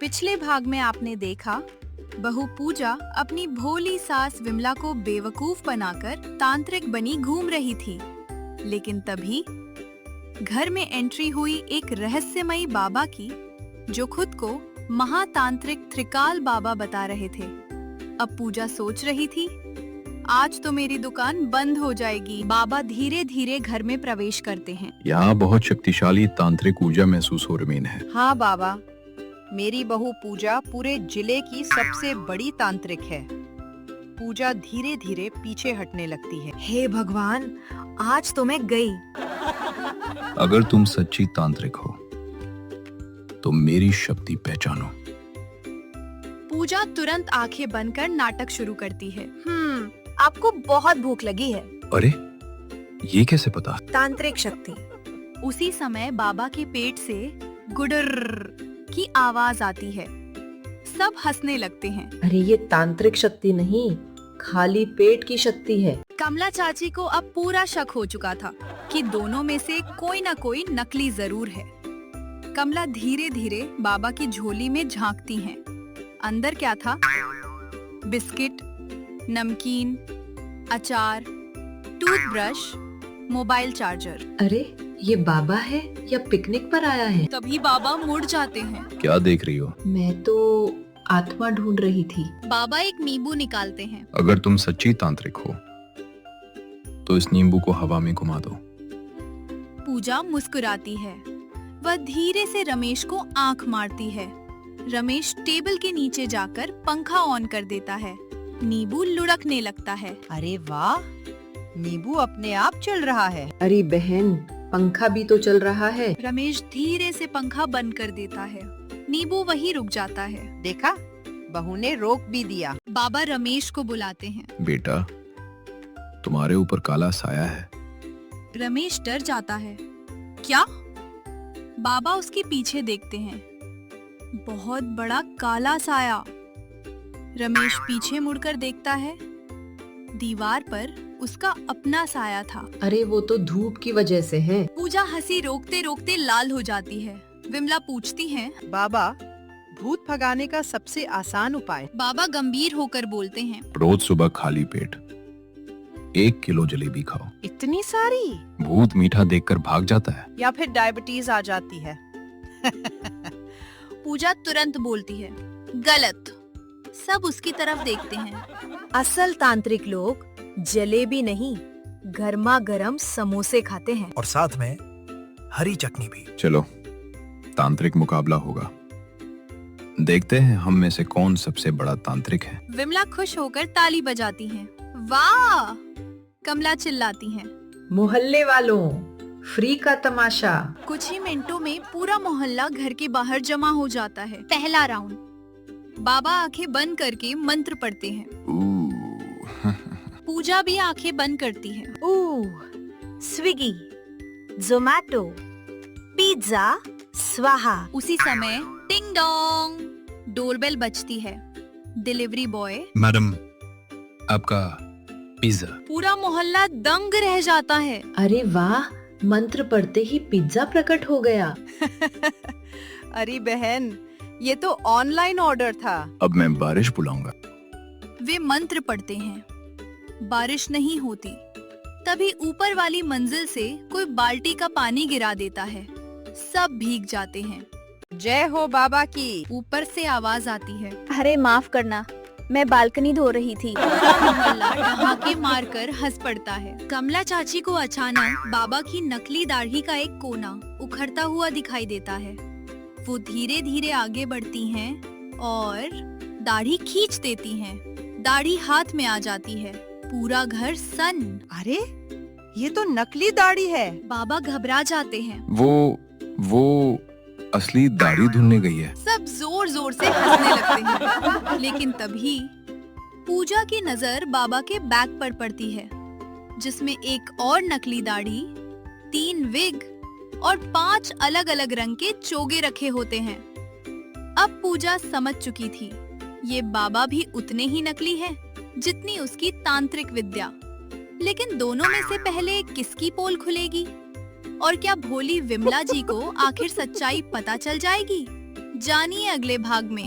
पिछले भाग में आपने देखा बहू पूजा अपनी भोली सास विमला को बेवकूफ बनाकर तांत्रिक बनी घूम रही थी, लेकिन तभी घर में एंट्री हुई एक रहस्यमयी बाबा की, जो खुद को महातांत्रिक त्रिकाल बाबा बता रहे थे। अब पूजा सोच रही थी, आज तो मेरी दुकान बंद हो जाएगी। बाबा धीरे धीरे घर में प्रवेश करते हैं। यहाँ बहुत शक्तिशाली तांत्रिक ऊर्जा महसूस हो रही है। हाँ बाबा, मेरी बहू पूजा पूरे जिले की सबसे बड़ी तांत्रिक है। पूजा धीरे धीरे पीछे हटने लगती है। हे भगवान, आज तो मैं गई। अगर तुम सच्ची तांत्रिक हो तो मेरी शक्ति पहचानो। पूजा तुरंत आंखें बंद कर नाटक शुरू करती है। आपको बहुत भूख लगी है। अरे ये कैसे पता? तांत्रिक शक्ति। उसी समय बाबा के पेट से गुडर की आवाज आती है। सब हंसने लगते हैं। अरे ये तांत्रिक शक्ति नहीं, खाली पेट की शक्ति है। कमला चाची को अब पूरा शक हो चुका था कि दोनों में से कोई न कोई नकली जरूर है। कमला धीरे धीरे बाबा की झोली में झांकती हैं। अंदर क्या था? बिस्किट, नमकीन, अचार, टूथब्रश, मोबाइल चार्जर। अरे ये बाबा है या पिकनिक पर आया है? तभी बाबा मुड़ जाते हैं। क्या देख रही हो? मैं तो आत्मा ढूंढ रही थी। बाबा एक नींबू निकालते हैं। अगर तुम सच्ची तांत्रिक हो तो इस नींबू को हवा में घुमा दो। पूजा मुस्कुराती है। वह धीरे से रमेश को आंख मारती है। रमेश टेबल के नीचे जाकर पंखा ऑन कर देता है। नींबू लुढ़कने लगता है। अरे वाह, नींबू अपने आप चल रहा है। अरे बहन, पंखा भी तो चल रहा है। रमेश धीरे से पंखा बंद कर देता है। नींबू वहीं रुक जाता है। देखा, बहू ने रोक भी दिया। बाबा रमेश को बुलाते हैं। बेटा, तुम्हारे ऊपर काला साया है। रमेश डर जाता है। क्या? बाबा उसके पीछे देखते हैं। बहुत बड़ा काला साया। रमेश पीछे मुड़कर देखता है। दीवार पर उसका अपना साया था। अरे वो तो धूप की वजह से है। पूजा हंसी रोकते रोकते लाल हो जाती है। विमला पूछती है, बाबा, भूत भगाने का सबसे आसान उपाय? बाबा गंभीर होकर बोलते हैं, रोज सुबह खाली पेट 1 किलो जलेबी खाओ। इतनी सारी? भूत मीठा देखकर भाग जाता है। या फिर डायबिटीज आ जाती है? पूजा तुरंत बोलती है, गलत। सब उसकी तरफ देखते हैं। असल तांत्रिक लोग जलेबी नहीं, गर्मा गर्म समोसे खाते हैं। और साथ में हरी चटनी भी। चलो, तांत्रिक मुकाबला होगा। देखते हैं हम में से कौन सबसे बड़ा तांत्रिक है। विमला खुश होकर ताली बजाती हैं। वाह! कमला चिल्लाती हैं। मोहल्ले वालों, फ्री का तमाशा। कुछ ही मिनटों में पूरा मोहल्ला घर के बाहर जमा हो जाता है। पहला राउंड। बाबा आंखें बंद करके मंत्र पढ़ते हैं। पूजा भी आंखें बंद करती है। स्विगी, जोमैटो, पिज्जा, स्वाहा। उसी समय टिंग डोंग, डोरबेल बजती है। डिलीवरी बॉय, मैडम, आपका पिज्जा। पूरा मोहल्ला दंग रह जाता है। अरे वाह, मंत्र पढ़ते ही पिज्जा प्रकट हो गया। अरे बहन, ये तो ऑनलाइन ऑर्डर था। अब मैं बारिश बुलाऊंगा। वे मंत्र पढ़ते हैं। बारिश नहीं होती। तभी ऊपर वाली मंजिल से कोई बाल्टी का पानी गिरा देता है। सब भीग जाते हैं। जय हो बाबा की। ऊपर से आवाज आती है, अरे माफ करना, मैं बालकनी धो रही थी। पूरा मोहल्ला ठहाके मारकर हंस पड़ता है। कमला चाची को अचानक बाबा की नकली दाढ़ी का एक कोना उखड़ता हुआ दिखाई देता है। वो धीरे धीरे आगे बढ़ती हैं और दाढ़ी खींच देती हैं। दाढ़ी हाथ में आ जाती है। पूरा घर सन। अरे ये तो नकली दाढ़ी है। बाबा घबरा जाते हैं। वो असली दाढ़ी ढूंढने गई है। सब जोर जोर से हंसने लगते हैं। लेकिन तभी पूजा की नजर बाबा के बैग पर पड़ती है, जिसमें एक और नकली दाढ़ी, 3 विग और 5 अलग अलग रंग के चोगे रखे होते हैं। अब पूजा समझ चुकी थी, ये बाबा भी उतने ही नकली हैं जितनी उसकी तांत्रिक विद्या। लेकिन दोनों में से पहले किसकी पोल खुलेगी? और क्या भोली विमला जी को आखिर सच्चाई पता चल जाएगी? जानिए अगले भाग में।